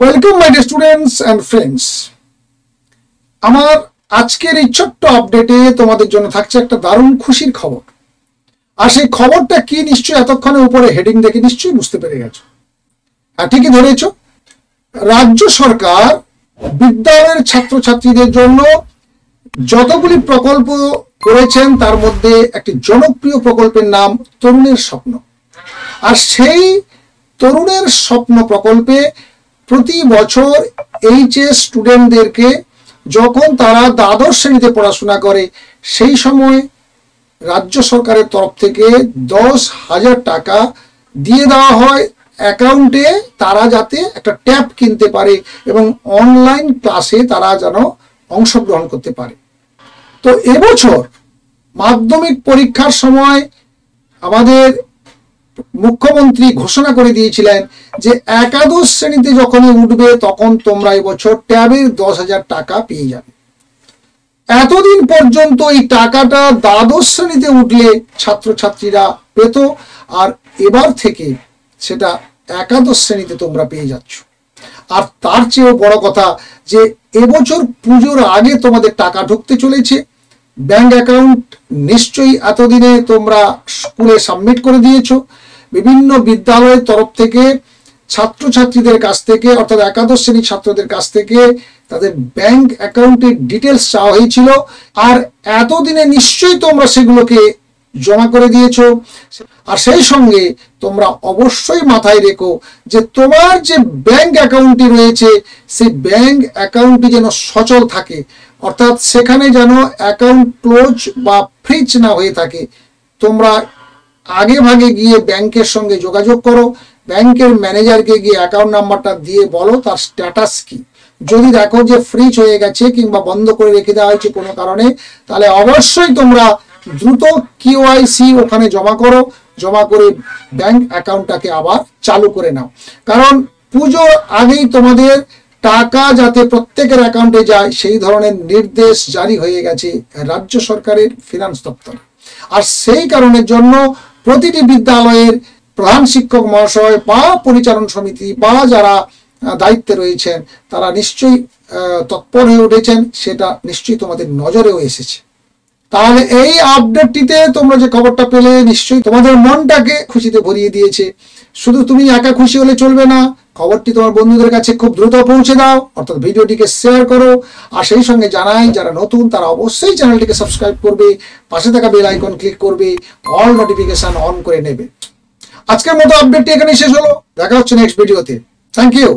Welcome my dear students and friends. আমার আজকের এই ছোট্ট আপডেটে তোমাদের জন্য থাকছে একটা দারুণ খুশির খবর। আর সেই খবরটা কি নিশ্চয়ই এতক্ষণে উপরে হেডিং দেখে নিশ্চয়ই বুঝতে পেরে গেছো। হ্যাঁ, ঠিকই ধরেছ। রাজ্য সরকার বিদ্যালয়ের ছাত্রছাত্রীদের জন্য যতগুলি প্রকল্প করেছেন তার মধ্যে একটি জনপ্রিয় প্রকল্পের নাম তরুণের স্বপ্ন। আর সেই তরুণের স্বপ্ন প্রকল্পে প্রতি বছর এইচএস স্টুডেন্টদেরকে যখন তারা দ্বাদশ শ্রেণীতে পড়াশোনা করে সেই সময় রাজ্য সরকারের তরফ থেকে 10,000 টাকা দিয়ে দেওয়া হয় অ্যাকাউন্টে, তারা যাতে একটা ট্যাব কিনতে পারে এবং অনলাইন ক্লাসে তারা যেন অংশগ্রহণ করতে পারে। তো এবছর মাধ্যমিক পরীক্ষার সময় আমাদের মুখ্যমন্ত্রী ঘোষণা করে দিয়েছিলেন যে একাদশ শ্রেণীতে যখনই উঠবে তখন তোমরা এবছর ট্যাবের 10,000 টাকা পেয়ে যাবে। এতদিন পর্যন্ত এই টাকাটা দ্বাদশ শ্রেণীতে উঠলে ছাত্রছাত্রীরা পেত, আর এবার থেকে সেটা একাদশ শ্রেণীতে তোমরা পেয়ে যাচ্ছ। আর তার চেয়েও বড় কথা যে এবছর পুজোর আগে তোমাদের টাকা ঢুকতে চলেছে। ব্যাংক অ্যাকাউন্ট নিশ্চয়ই এতদিনে তোমরা স্কুলে সাবমিট করে দিয়েছো। বিভিন্ন বিদ্যালয়ের তরফ থেকে ছাত্রছাত্রীদের কাছ থেকে অর্থাৎ একাদশ শ্রেণীর ছাত্রদের কাছ থেকে তাদের ব্যাংক অ্যাকাউন্টের ডিটেলস চাওয়া হয়েছিল, আর এতদিনে নিশ্চয়ই তোমরা সেগুলোকে জমা করে দিয়েছো। আর সেই সঙ্গে তোমরা অবশ্যই মাথায় রেখো যে তোমার যে ব্যাংক অ্যাকাউন্টটি রয়েছে সেই ব্যাংক অ্যাকাউন্টটি যেন সচল থাকে, অর্থাৎ সেখানে যেন অ্যাকাউন্ট ক্লোজ বা ফ্রিজ না হয়ে থাকে। তোমরা আগে ভাগে গিয়ে ব্যাংকের সঙ্গে যোগাযোগ করো, ব্যাংকের ম্যানেজারকে গিয়ে অ্যাকাউন্ট নাম্বারটা দিয়ে বলো তার স্ট্যাটাস কি। যদি দেখো যে ফ্রিজ হয়ে গেছে কিংবা বন্ধ করে রেখে দেওয়া হয়েছে কোনো কারণে, তাহলে অবশ্যই তোমরা দ্রুত KYC ওখানে জমা করো, জমা করে ব্যাংক অ্যাকাউন্টটাকে আবার চালু করে নাও। কারণ পুজোর আগেই তোমাদের টাকা যাতে প্রত্যেকের অ্যাকাউন্টে যায় সেই ধরনের নির্দেশ জারি হয়ে গেছে রাজ্য সরকারের ফিনান্স দপ্তর। আর সেই কারণের জন্য প্রতিটি বিদ্যালয়ের প্রধান শিক্ষক মহাশয় বা পরিচালন সমিতি বা যারা দায়িত্বে রয়েছেন তারা নিশ্চয়ই তৎপর হয়ে উঠেছেন, সেটা নিশ্চয়ই তোমাদের নজরেও এসেছে। তাহলে এই আপডেটটিতে তোমরা যে খবরটা পেলে নিশ্চয়ই তোমাদের মনটাকে খুশিতে ভরিয়ে দিয়েছে। শুধু তুমি একা খুশি হলে চলবে না, খবরটি তোমার বন্ধুদের কাছে খুব দ্রুত পৌঁছে দাও, অর্থাৎ ভিডিওটিকে শেয়ার করো। আর সেই সঙ্গে জানাই যারা নতুন তারা অবশ্যই চ্যানেলটিকে সাবস্ক্রাইব করবে, পাশে থাকা বেল আইকন ক্লিক করবে, অল নোটিফিকেশন অন করে নেবে। আজকের মতো আপডেটটি এখানে শেষ হলো, দেখা হচ্ছে নেক্সট ভিডিওতে। Thank you.